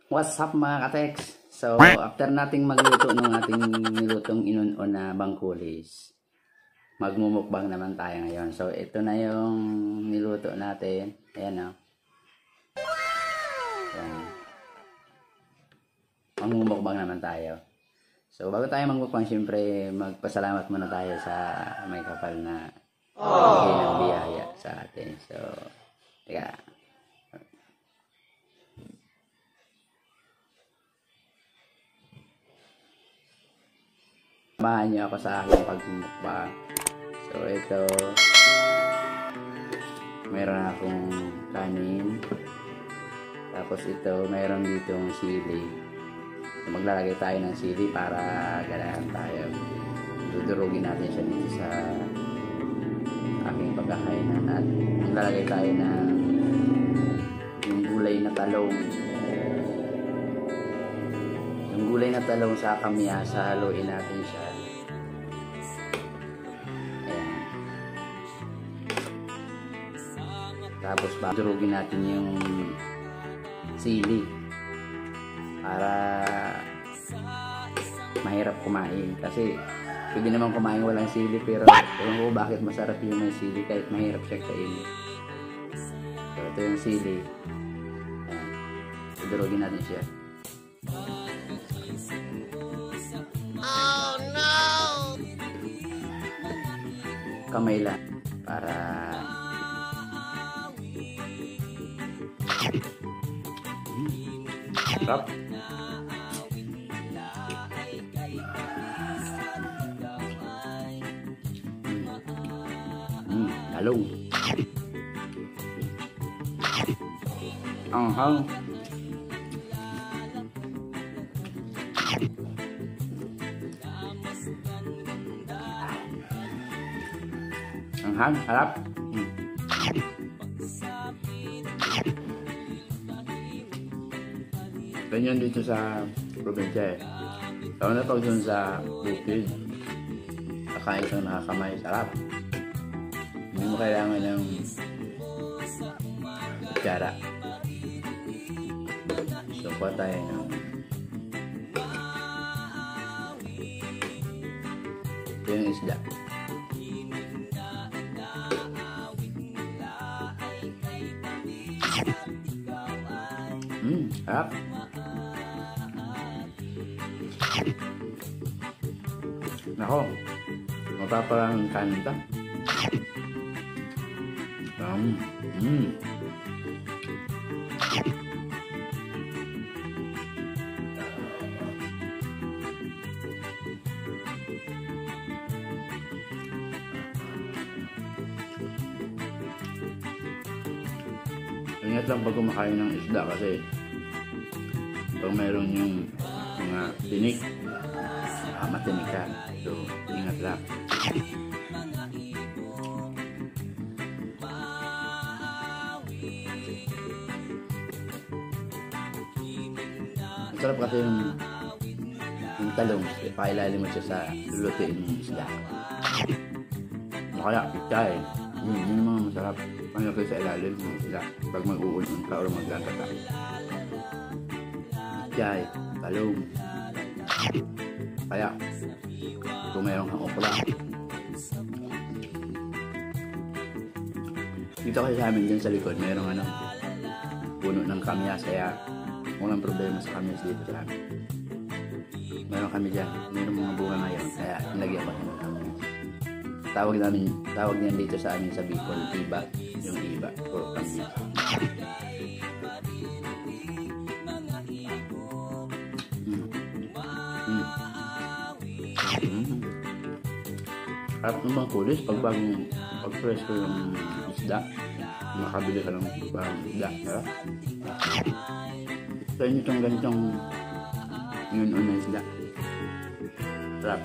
What's up mga kateks? So, after nating magluto ng ating nilutong Inon-On na bangkulis, magmumukbang naman tayo ngayon. So, ito na yung niluto natin. Ayan o. Ayan. Magmumukbang naman tayo. So, bago tayo magmukbang, syempre, magpasalamat muna tayo sa may kapal na bigay ng biyaya sa atin. So, teka. Samahan niyo ako sa aking pagmumukbang. So ito, meron akong kanin. Tapos ito, meron ditong sili. So, maglalagay tayo ng sili para ganahan tayo. Dudurugin natin siya dito sa aking pagkakainan. At maglalagay tayo ng yung gulay na talong. Yung gulay na talong sa kamyasa, haluin natin siya. Ayan. Tapos durugin natin yung sili para mahirap kumain. Kasi pwede naman kumain walang sili, pero ewan ko bakit masarap yung may sili kahit mahirap siya kainin. So ito yung sili. Ayan. Durugin natin siya. Oh no! Kamay lang para sarap. Talong. Anghang. Anghang, harap. Ganyan dito sa probinsya eh. Lalo na pag dun sa bukid, kakain kang nakakamay, sarap. Hindi mo kailangan ng kutsara. So, kuha tayo ng ito yung isda. Sarap. Nako, mapaparang kanin ito. Ingat lang pag kumakain ng isda kasi pag mayroon yung mga tinik, matinik ka. So, ingat lang. Masarap kasi yung talong. Pailalim mo siya sa lulutuin yung isda. Kaya, pichay. Yun yung mga masarap. Pangyakay sa ilalim ng isda. Pag mag-uulun ka o maglatata. Pichay, talong. Kaya, kung mayroon kang okra. Dito kasi sa amin dyan sa likod, mayroong puno ng kamyas. Kaya, walang problema sa kamyas dito sa amin. Meron kami dyan. Mayroong mga bunga ngayon. Kaya, nilagyan ko ng kamyas. Tawag niyan dito sa amin sa Bicol, iba. Yung iba. O kamyas. Harap ng bangkulis pag fresh ko yung isda, makabili ka ng bagong isda. So yun itong ganitong Inon-On na isda. Sarap.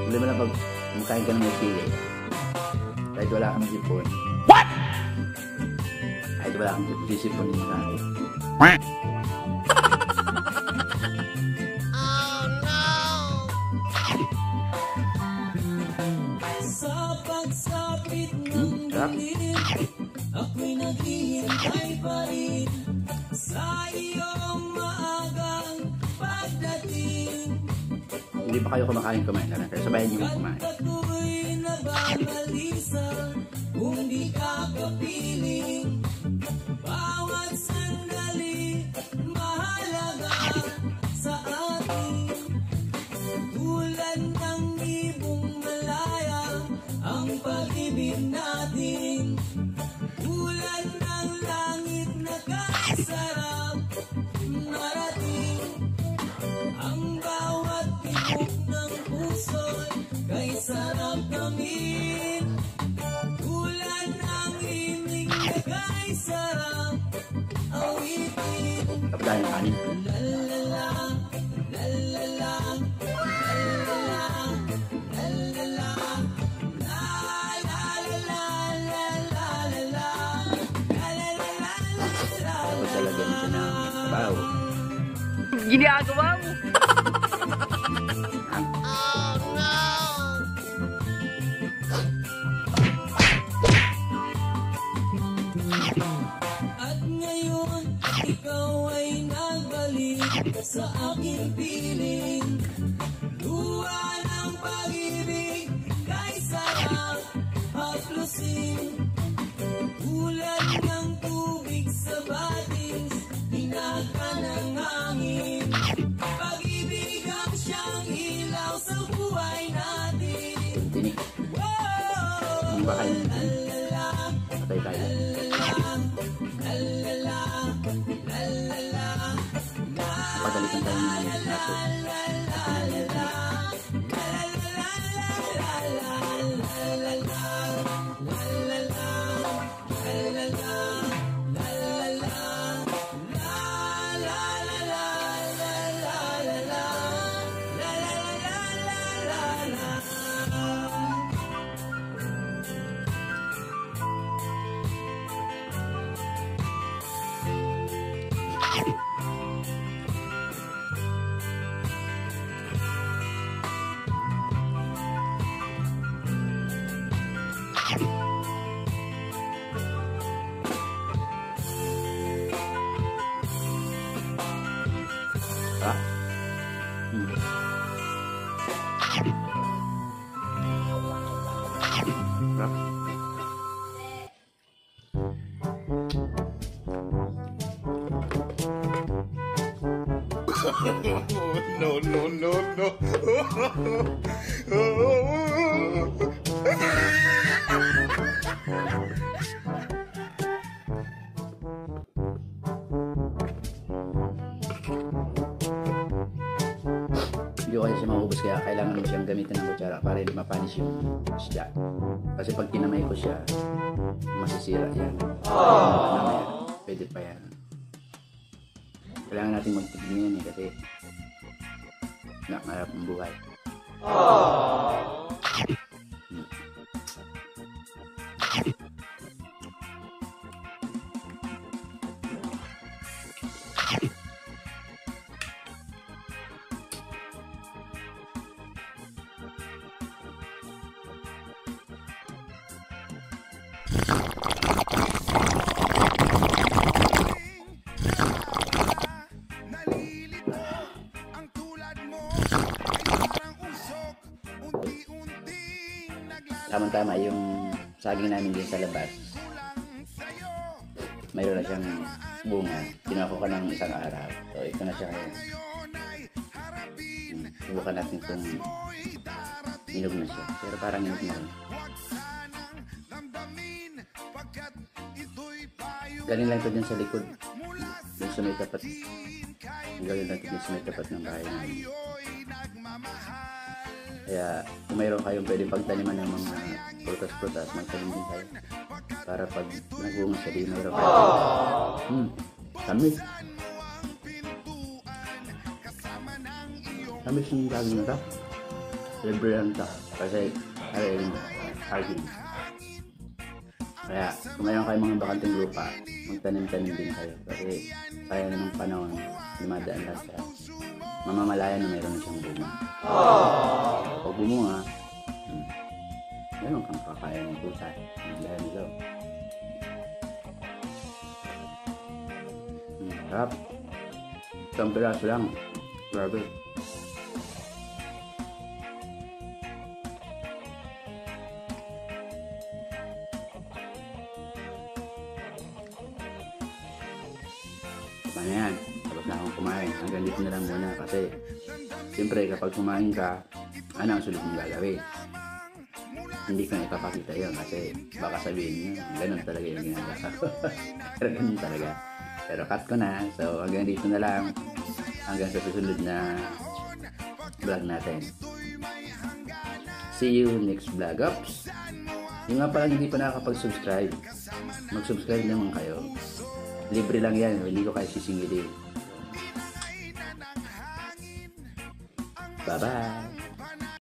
Hindi mo na pag makain ka ng may sili. Kahit wala kang sipon. Kahit wala kang sipon din natin. Oh no! Sa pagsapit ng dilim, ako'y naghihintay pa rin sa iyong maagang pagdating. Hindi pa kayo kumain na lang. Kaya sabayan niyo kumain. Ako'y nababalisa kung di ka kapiling. Bawat sandali mahalaga sa atin. Tulad ng ibong malaya ang pag-ibig natin. Tulad ng langit na kasarap marating. Ang bawat tibok ng puso'y kay sarap namin. Tulad ng himig na kay sarap awitin. Tapos yung kanin. La la la, la la la, la la la, la la la, la la la, la la la, la la la, Tapos lalagyan siya ng sabaw. Ginagawa mo! Oh no! At ngayon, ikaw ay nagbalik sa aking piling. Luha ng pag-ibig kay sarap haplusin. Tulad ng tubig sa batings, hinaka ng hangin. Pag-ibig ang siyang ilaw sa buhay natin. Tinik. Wow! Ang bakal ng La la la, patay tayo. Pagalitan tayo ng naso. Ah. Sarap. No, no, no, no. Hindi ko kasi siya maubos kaya kailangan mo siyang gamitin ng kutsara para hindi mapanis yung isda. Kasi pag kinamay ko siya, masisira yan. Mamaya, pwede pa yan. Kailangan natin magtignan yan kasi nakarap ang buhay. Tama-tama yung saging namin din sa labas. Mayroon na siyang bunga. Kinuha ko ka ng isang araw. So ito na siya ngayon. Subukan natin kung hinog na siya. Pero parang hinog na rin. Galing lang ito din sa likod. Yung sa may tapat. Gawin natin din sa may tapat ng bahay namin. Kaya kung mayroon kayong pwede pagtaniman ng mga prutas-prutas, magtanim din kayo. Para pag nagbunga siya, di mayroon kayo. Tamis. Tamis yung lagi na ito. Libre lang ito. Kasi, ay, saging. Kaya kung mayroon kayong mga bakanteng lupa, magtanim-tanim din kayo. Kasi kaya ng panahon, dumadaan lang siya. Mamamalayan na mayroon na siyang bunga. Pag bumunga, meron kang kakain ng pusa. Dahil nito. Sarap. Isang piraso lang. Grabe. Paano yan? Tapos na akong kumain. Hanggang dito na lang muna kasi siyempre kapag kumain ka, ano ang sulit mong gagawin? Hindi ko na ipapakita yun kasi baka sabihin nyo, ganun talaga yung ginagawa ko. Pero ganun talaga. Pero cut ko na. So hanggang dito na lang. Hanggang sa susunod na vlog natin. See you next vlog. Oops! Yung nga palang hindi pa nakakapag-subscribe, mag-subscribe naman kayo. Libre lang yan, hindi ko kayo sisingilin. Bye-bye!